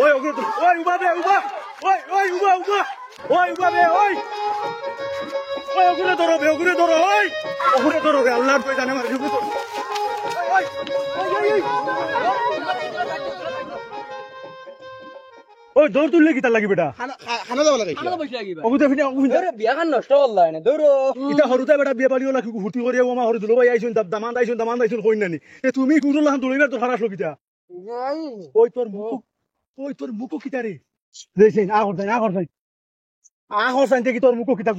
ওই ওকে ওই উবা বে উবা ওই ওই উবা উবা ওই উবা বে ওই ওই ওগুলো ধরো বে ওগুলো ধরো ওই ওগুলো ধরো বে আল্লাহর কই জানে মারি ওগুলো ধরো ওই ওই ওই ওই দৌড় তুললে কি তার লাগি বেটা খানা যাওয়া লাগে খানা বসে লাগিবা ওগুলো ফিনে ওগুলো ধরো বিয়াখান নষ্ট করলা না ধরো এটা হরুতে বেটা বিয়ে পালিও না হুটি করিয়া ওমা হরু দুলো ভাই আইছুন দামান আইছুন কই নানি এ তুমি কুরুল লাহান দলিবার তো খারাপ লগিতা ওই তোর মুখ কিতা রে দেখিন আগর সাইন দেখি তোর মুখ কিতা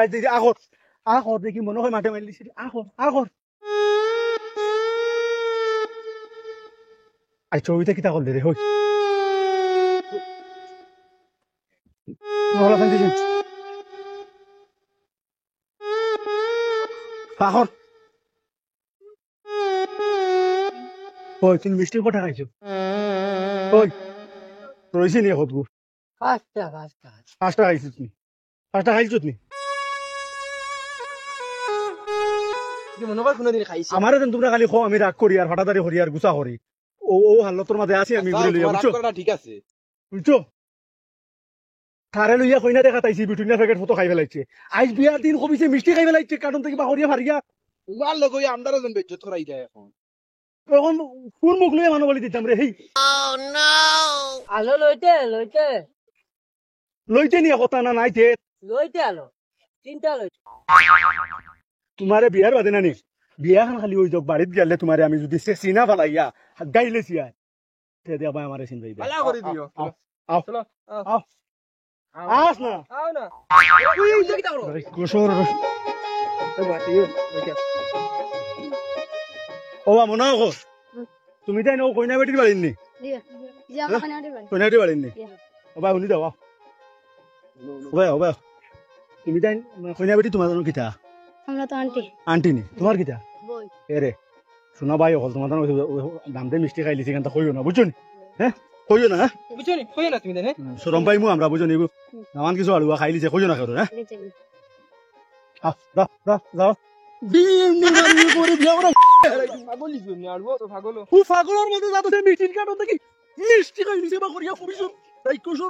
আজ দেখি আগর দেখি মনে হয় মাঠে মারলিস আগর আই ছবিতে কিতা করলে রে হই নলা সাইন দেখি আগর ওই তুমি মিষ্টি কটা খাইছো ওই রইছি নি কতগু পাঁচটা খাইছো তুমি মনে কর কোনদিন খাইছি আমারে দেন তোমরা খালি খো আমি রাগ করি আর হঠাৎ হরি আর গুছা করি ও হালতর মাঝে আছি আমি ঘুরে লইয়া বুঝছো ঠিক আছে বুঝছো থারে লইয়া কইনা দেখা তাইছি বিটুনিয়া প্যাকেট ফটো খাই ফেলাইছে আজ বিয়ার দিন কবিছে মিষ্টি খাই ফেলাইছে কারণ থেকে বাহরিয়া ফারিয়া উগার লোক ওই আমদারও জন বেজ্জত করাই যায় এখন এখন কোন মুখ লইয়া মানুষ বলি দিতাম রে হেই আলো লইতে নিয়ে কথা না নাই তে লইতে আলো তিনটা লইতে তোমারে বিয়ার বাদে নানি বিয়া খান খালি ওই যোগ বাড়িত গেলে তোমারে আমি যদি চিনা ফেলাইয়া গাইলে চিয়া তে দেবা আমারে চিন যাইবে পালা করে দিও আও চলো আও আস না আও না ওই দেখি দাও গোসর ও মনে হো তুমি তাই নো কইনা বেটির বাড়ির নি কইনা বেটির বাড়ির নি ও বা শুনি দাও ও তুমি তাই কইনা বেটি তোমার জানো কিতা আমরা তো আন্টি নি তোমার কিতা বই এরে শোনা ভাই হল তোমার দামতে মিষ্টি খাইলিছি কেন কইও না বুঝছো নি হ্যাঁ কইও না বুঝছো নি কই না তুমি দেনে সরম পাইমু আমরা বুঝো নিব নামান কিছু আলুয়া খাইলিছে কইও না কেন হ্যাঁ যাও দিন নিগানি করে বিয়া ওরা পাগলি তুমি আরবো তো পাগল ও পাগলের মতো যাতো সে মিষ্টির কাটন দেখি মিষ্টি খাইলিছে বা করিয়া কইছো তাই কইছো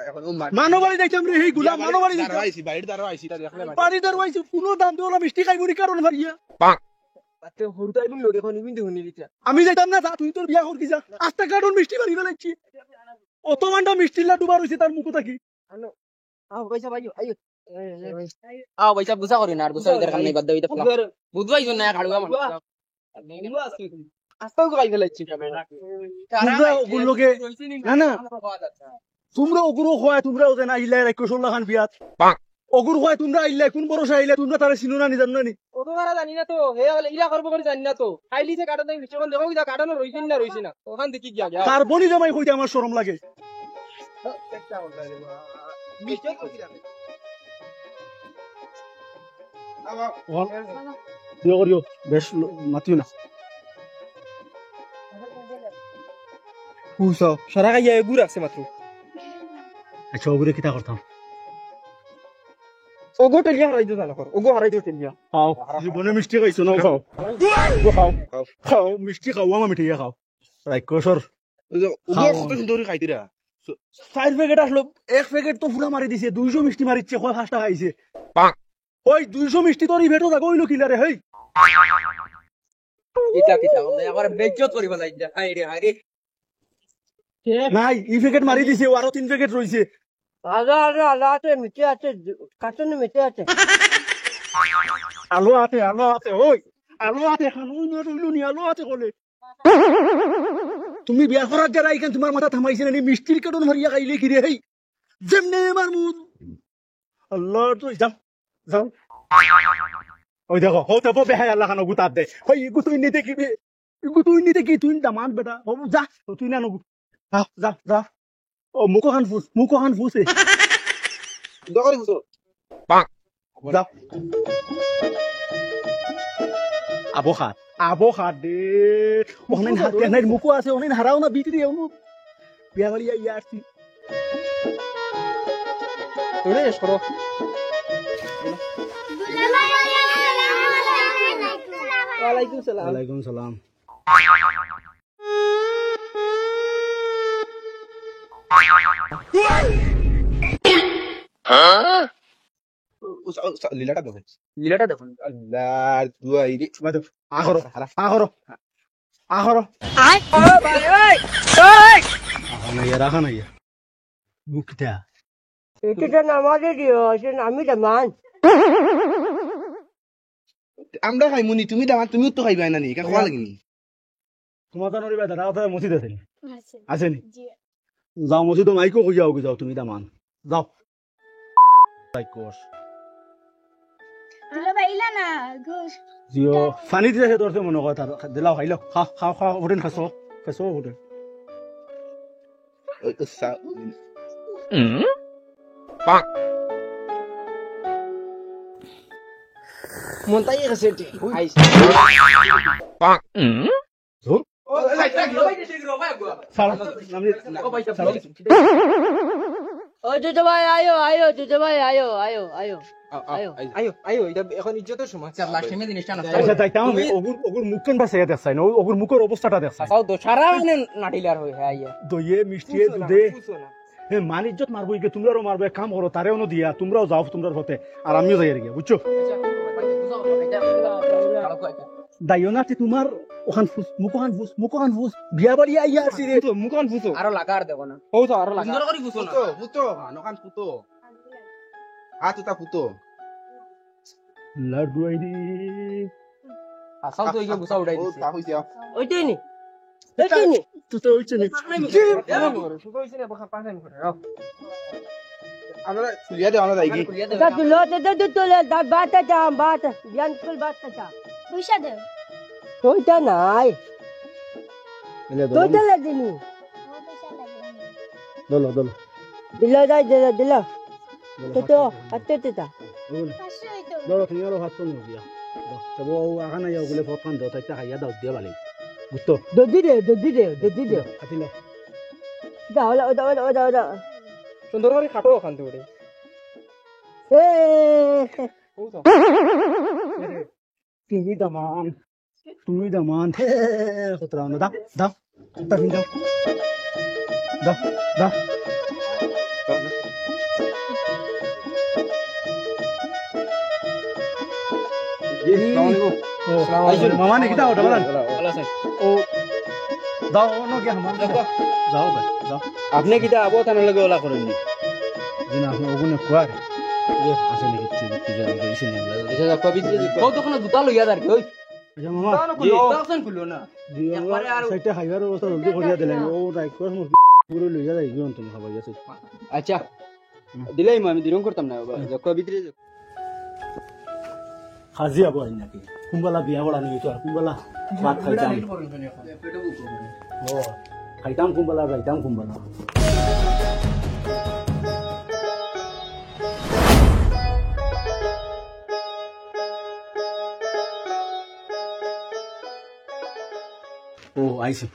এখন মানবাড়ি যাইতাম রে এই গুলা মানবাড়ি যাইতাম আইছি বাইরে দাঁড়াও আইছি তা দেখলে বাড়ি দাঁড়াইছে কোনো দাম দেওয়া মিষ্টি খাইবনি কারণ ভারিয়া আতে হরুতাই বিন লগে কোন বিন দেখুনি দিতা আমি যাইতাম না যা তুই তোর বিয়া করকি যা আস্তা কারণ মিষ্টি মারি ফেলাইছি অত মানটা মিষ্টি লাড্ডু বার হইছে তার মুখ থাকি আনো আও পয়সা ভাইও আইও আও পয়সা বুঝা করি না আর বুঝা ইদার কাম নাই বাদ দাও বুঝবাই জন্য না কাড়ুয়া মান আস্তাও গাই ফেলাইছি তোমরা ওগুলোকে না তোমরা ওগুলো হয় তোমরা ওদের না আইলে রাখো 16 খান বিয়াত ওগুর হয় তোমরা আইলে কোন বড় আইলে তোমরা তারা চিনো না জানো না নি ও তো মারা জানি না তো হে ইলা করব করে জানি না তো খাইলি যে কাটা দেই বিচন দেখো কি কাটানো রইছিন না ওখান দেখি গিয়া গিয়া কার্বনি জামাই কইতে আমার শরম লাগে দিও করিও বেশ মাতিও না হুসো সারা গাইয়া গুড় আছে মাত্র আচ্ছা ওগুলো কিতা করতাম ওগো টেলিয়া হারাইতো জানো কর ওগো হারাইতো টেলিয়া খাও জীবনে মিষ্টি খাইছো না খাও খাও মিষ্টি খাও আমার মিঠাই খাও রাইকসর উগো কত সুন্দর খাইতিরা 4 প্যাকেট আসলো 1 প্যাকেট তো পুরা মারি দিছে 200 মিষ্টি মারিছে কয় 5 টাকা আইছে ওই 200 মিষ্টি তোর ইভেটো যাগো হইলো কিলারে হেই এটা কিতা বলে আবার বেজ্জত করিবা যাইতা হাইরে হাইরে নাই ই প্যাকেট মারি দিছে আরো 3 প্যাকেট রইছে আলো আছে মিটে আছে কাটনে মিটে আছে আলো আছে ওই আলো আছে খানুই না রইলো নি আলো আছে কলে তুমি বিয়া করার যারা এখান তোমার মাথা থামাইছে না মিষ্টির কাটন মারিয়া খাইলে কি রে হেই যেমনে আমার মুদ আল্লাহ তো যাও ওই দেখো হতে ববে হাই আল্লাহ খানো গুতাব দে ওই গুতুই নিতে কি তুই দামান বেটা ও যা তুই না নগু যা ও মুখখান ফুসে দগরে হুসো যা আবো খাত দে অনেক হাতে নাই মুখো আছে অনেক হারাও না বিক্রি এমন বিয়া বাড়ি ইয়া আসছি তোরে সরো ওয়ালাইকুম সালাম ওয়ালাইকুম সালাম লীলাটা দেখো লীলাটা দেখুন আল্লাহ দুয়াই রে আখরো আখরো আখরো রাখা নাই মুখটা এটা নামাজে দিও আমি দামান আমরা খাইমুনি তুমি দামা তুমিও তো খাইবাই না নি কা খাওয়া লাগিনি তোমার জানো রে দাদা কথা মসজিদ আছে আসেনি যাও মসজিদ মাইকো কই যাও তুমি দামান যাও তাইকোস তুলো বাইলা না ঘুষ জিও পানি দিছে তোরতে মনে কথা দিলাও খাইলো খা ওঠেন খাসো ওঠেন মনটাই গেছে আইছে সালা নামনি ও দুটো ভাই আয়ো দুটো ভাই আয়ো আয়ো এটা এখন ইজ্জতের সময় লাস্ট টাইমে জিনিসটা নষ্ট আচ্ছা তাইতাম ওগুর মুখেন বাসে দেখছাই না ওগুর মুখের অবস্থাটা দেখছাই সাও তো সারা মানে নাটিলার হই হ্যাঁ আইয়া দইয়ে মিষ্টিয়ে দুধে হে মান ইজ্জত মারবো ইকে তোমরাও মারবো এক কাম করো তারেও ন দিয়া তোমরাও যাও তোমরার পথে আর আমিও যাই আর গিয়া বুঝছো দাইও না তোমার ওখান ফুস মুখখান ফুস বিয়া বাড়ি আইয়া আসি রে মুখন ফুটো আরো লাগার দেখো না ও তো আরো লাগা সুন্দর করে বুঝো না ফুটো নখান ফুটো তুতা ফুটো লাডু আইডি আসাও তো ইকে বুঝা উড়াই ও দিছে তা হইছে ওইটাই নি তো তো হইছে নি শুধু হইছে না বখা পাঁচ আমি করে রাও আমরা ফুলিয়া দে আমরা যাইগি তা তুলো তো তুলো দা বাতা চাম বাত জ্ঞান কুল বাতা চা পয়সা দে ওইটা নাই তোইটা লাগেনি পয়সা লাগে দলো দিল তো আতে তা 500 হইতো দলো তুমি আরো ভাত তুমি দিয়া তবে ও আখানা যাও বলে ফটকান দাও তাইটা খাইয়া দাও দিয়া ভালো বুঝতো দদি দে খাতিলো দা সুন্দর করে খাটো ওখান থেকে এ ও তো তুমি দামান খতরা না দাও তাবিন দাও মামা নাকি দাও ডাবলান ভালো আছে ও দাও ন কি হামাম যাও ভাই যাও আপনি কিটা আবো তার লগে ওলা করেন নি জিনা আপনি ওগুনে কুয়ারে আসে নাকি কিছু জানি গেছে নি এটা পবিত্র ও তো কোনো দুটা লইয়া দার কি ওই আচ্ছা মামা দর্শন খুলো না একবারে আর সাইটে হাইবার অবস্থা জলদি করিয়া দিলেন ও রাইকর মোর পুরো লইয়া যাই গিয়ে তুমি খাবার গেছে আচ্ছা দিলাই আমি দিরং করতাম না পবিত্র হাজি আবো আই নাকি কুম্বালা বিয়া বড়া নিয়ে তো আর কুম্বালা ভাত খাইতাম ও খাইতাম কুম্বালা যাইতাম কুম্বালা ও আইছি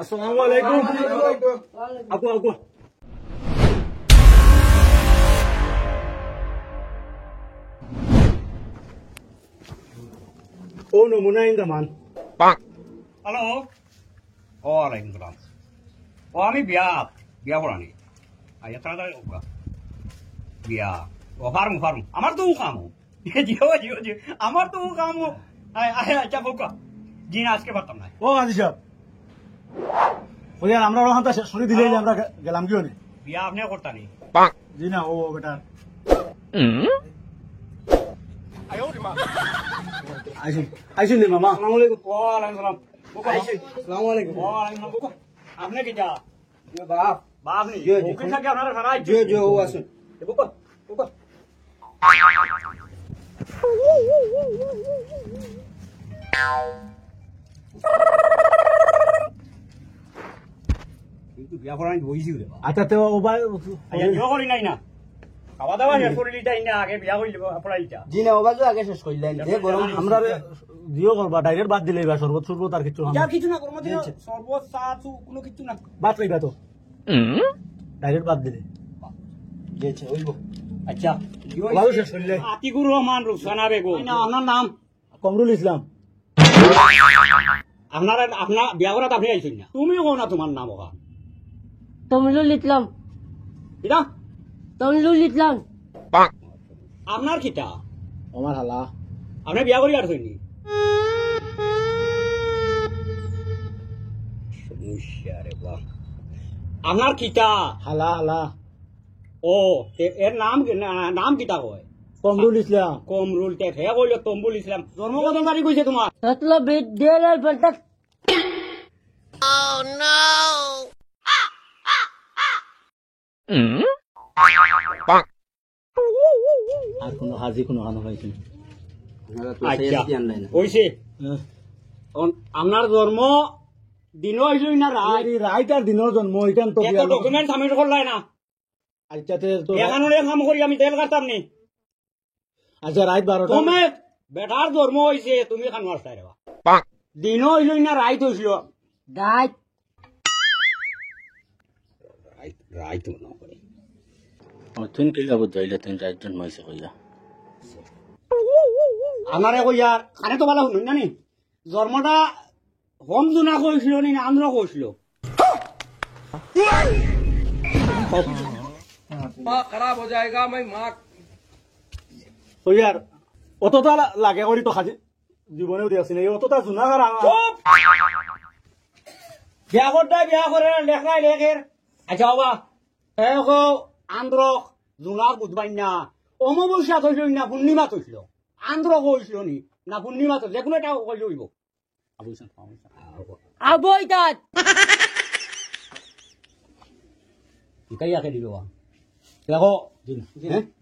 আসসালামু আলাইকুম আগো ও নমুনা ইনকামান হ্যালো ওয়ালাইকুম সালাম ও আমি বিয়া পড়ানি আয়া তাড়াতাড়ি ওকা বিয়া ও ফার্ম আমার তো কাম জিও আমার তো কাম আচ্ছা ওকা জি না আজকে পারতাম না ও আজি সাহেব ওই আমরা ওখান থেকে শুনে দিলে যে আমরা গেলাম কি হনে বিয়া আপনি করতানি জি না ও বেটা আইসি নি মামা আসসালামু আলাইকুম ওয়ালাইকুম সালাম আসসালামু আলাইকুম ওয়ালাইকুম সালাম আপনি কি যা বাপ নি জি। ওকে থাকে আপনারা সারা জো ও আসুন কিন্তু বিয়া পড়ানি বইছি রে আচ্ছা তো ও ভাই আয়া জিও করি নাই না খাওয়া দাওয়া শেষ করে লিটাই না আগে বিয়া করি পড়াইটা জি না ওবাজু আগে শেষ কইলেন যে গরম আমরা দিও করবা ডাইরেক্ট বাদ দিলে বা শরবত শরবত আর কিছু যা কিছু না করবো সর্বত চা চু কোনো কিছু না বাদ পাইবা তো ডাইরেক্ট বাদ দিলে গেছে ওইব আচ্ছা ভালো শেষ করলে আতিকুর রহমান রুকসানা বেগম আপনার নাম কমরুল ইসলাম আপনার বিয়া করাত আপনি আইছেন না তুমি কো না তোমার নাম ওকা তমলুল ইসলাম এটা তমলুল ইসলাম আপনার কিতা আমার হালা আপনি বিয়া করি আসছেন নি সমস্যা রে বাহ আপনার কিতা হালা হালা ও এর নাম কিতা কয় কমরুল ইসলাম কমরুল টেক হে কইল তম্বুল ইসলাম জন্ম কত তারিখ হইছে তোমার 17 আর কোনো হাজি কোনো খানো পাইছি আচ্ছা হইছে আপনার জন্ম দিন হইল না রাত রাইটার দিনের জন্ম এখান তো একটা ডকুমেন্ট সাবমিট করলাই না আচ্ছাতে তো এখানে কাম করি আমি তেল কাটতাম নি আচ্ছা রাত 12টা তুমি বেটার জন্ম হইছে তুমি খান মারছাই রে দিন হইল না রাইত হইছিল দাঁত রাইত না করে তুই কি যাব যাইলে তুই রাত জন্মাইছে কইয়া আমারে কইয়া খানে তো ভালো শুনুন জানি জন্মটা হোম জুনা কইছিল নি না আন্দ্র কইছিল কইয়ার অতটা লাগে করি তো খাজি জীবনেও দিয়াছি না অতটা জুনা করা বিয়া করে লেখাই লেখের আচ্ছা বাবা এগো আন্দ্র জুনা বুঝবাই না অমাবস্যা কইছিল না পূর্ণিমা কইছিল আন্দ্র কইছিল নি না পূর্ণিমা তো যে কোনো একটা কইল হইব আবই দাঁত ইকাই আকে দিল দেখো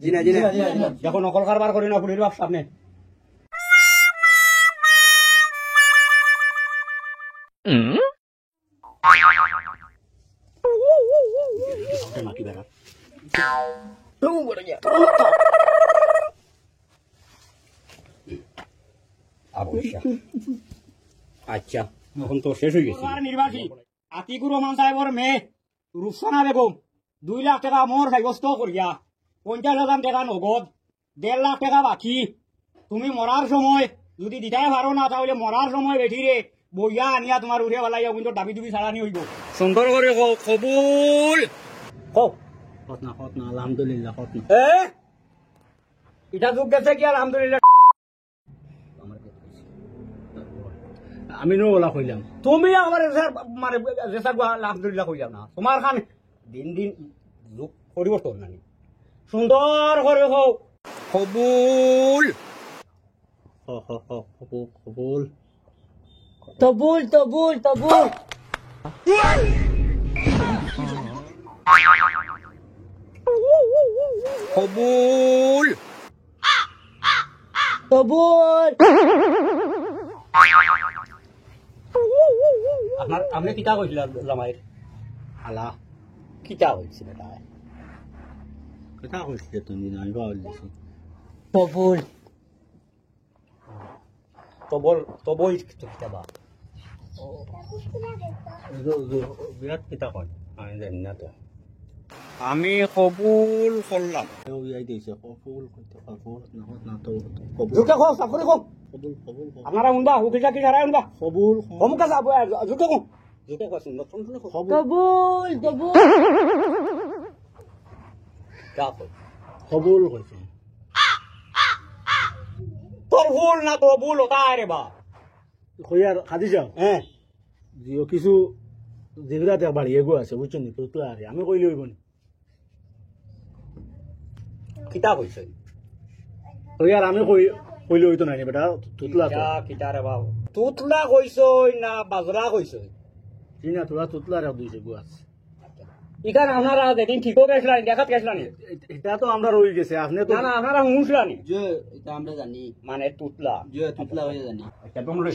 জিনা দেখো নকল কারবার করি না পুলির বাপ সামনে নাকি বেড়া আচ্ছা এখন তো শেষ হয়ে গেছে নির্বাচী আতিকুর রহমান সাহেবের মেয়ে রুকসানা বেগম 2 লাখ টাকা মোর সাব্যস্ত করিয়া 50,000 টাকা নগদ 1.5 লাখ টাকা বাকি তুমি মরার সময় যদি দিতাই পারো না তাহলে মরার সময় বেঠিরে বইয়া আনিয়া তোমার উঠে বেলাইয়া কিন্তু দাবি দুবি ছাড়ানি হইব সুন্দর করে কবুল হত না আলহামদুলিল্লাহ হত না এটা যুগ গেছে কি আলহামদুলিল্লাহ আমি নো ওলা কইলাম তুমি আমার মানে আলহামদুলিল্লাহ কইলাম না তোমার খান দিন দিন যুগ পরিবর্তন নানি সুন্দর করে হোক কবুল কবুল তবুল তবুল তবুল কবুল তবুল আপনার আপনি কিতা কইছিল জামাইর হালা কিতা কইছিল তাই কথা কইছিলে তুমি না আমি বাউল দিছি তবুল তবই কিতা বা বিরাট কিতা কয় আমি জানি না তো আমি কবুল করলাম ইয়াই দিছে কবুল কইতে কবুল না তো কবুল জুটা খো সাফরে খো কবুল আপনারা উনবা হুকিটা কি হারাই উনবা কবুল হোমকা সাব জুটা খো সুন্দর শুনে খো তবুল তবুল কা কই কবুল কইছে তোর ভুল না তো ভুল ওটা রে বা কইয়ার খাদিজা হ্যাঁ জিও কিছু যেগুলা দেখ বাড়ি এগো আছে বুঝছো নি তো আরে আমি কইলে হইব নি কিতা কইছে কইয়ার আমি কইলে হইতো না বেটা তুতলা তো কিতা রে বাবু তুতলা কইছই না বাজরা কইছই চিনা তোরা তুতলা রে দুইছে গো আছে ইখান আপনারা যেদিন ঠিকও গেছিলেন দেখাত গেছিলেন এটা তো আমরা রই গেছে আপনি তো না আপনারা হুঁসলানি যে এটা আমরা জানি মানে তুতলা যে তুতলা হয়ে জানি আচ্ছা তোমরা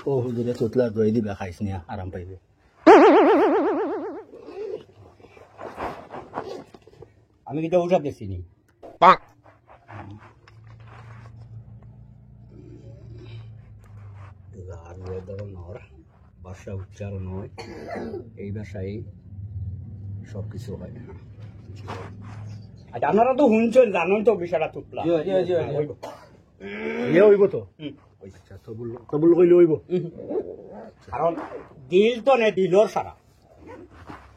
ও হুজুরে তুতলা দই দিবা খাইছ নি আরাম পাইবে আমি কিন্তু ওসব দেখছিনি ভাষা উচ্চারণ হয় এই ভাষায় সবকিছু হয় না আচ্ছা আপনারা তো শুনছেন জানেন তো বিষয়টা তুতলা জি ইয়ে হইব তো আচ্ছা কবুল কইলে হইব কারণ দিল তো নে দিলর সারা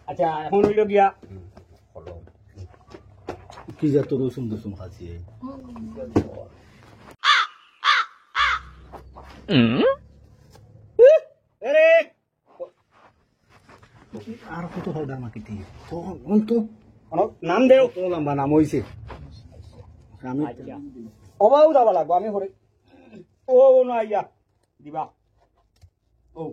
আচ্ছা এখন হইল গিয়া হলো কি যা তোর সুন্দর সুম খাসি আরে আর কত হওয়ার মাকিতি তো অন্ত নাম দেও তো লম্বা নাম হইছে আমি অবাও যাবা লাগবো আমি হরে ও না আইয়া দিবা ও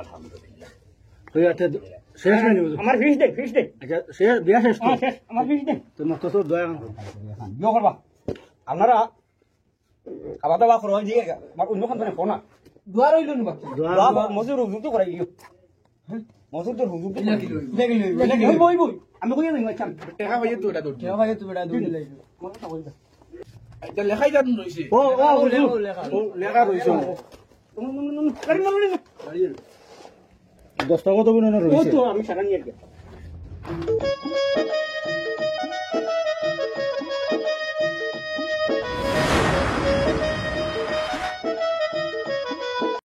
আলহামদুলিল্লাহ তুই আচ্ছা শেষ না নিব আমার ফিস দে আচ্ছা শেষ বিয়া শেষ তো শেষ আমার ফিস দে তোর মত তো দয়া বিয়ে করবা আপনারা খাওয়া দাওয়া করো দিয়ে আমার অন্য খান ফোন না দুয়ার হইল না বাকি দোয়া মজুর হুজুর তো করাই দিও মজুর তো হুজুর তো লাগি বই আমি কইয়া নাই চান টেকা ভাই তো এটা কেউ ভাই তো বেটা দুই লাইল এটা লেখাই যান রইছে ও লেখা রইছে করি না 10 টাকা তো গুণ ও রইছে তো আমি সারা নিয়ে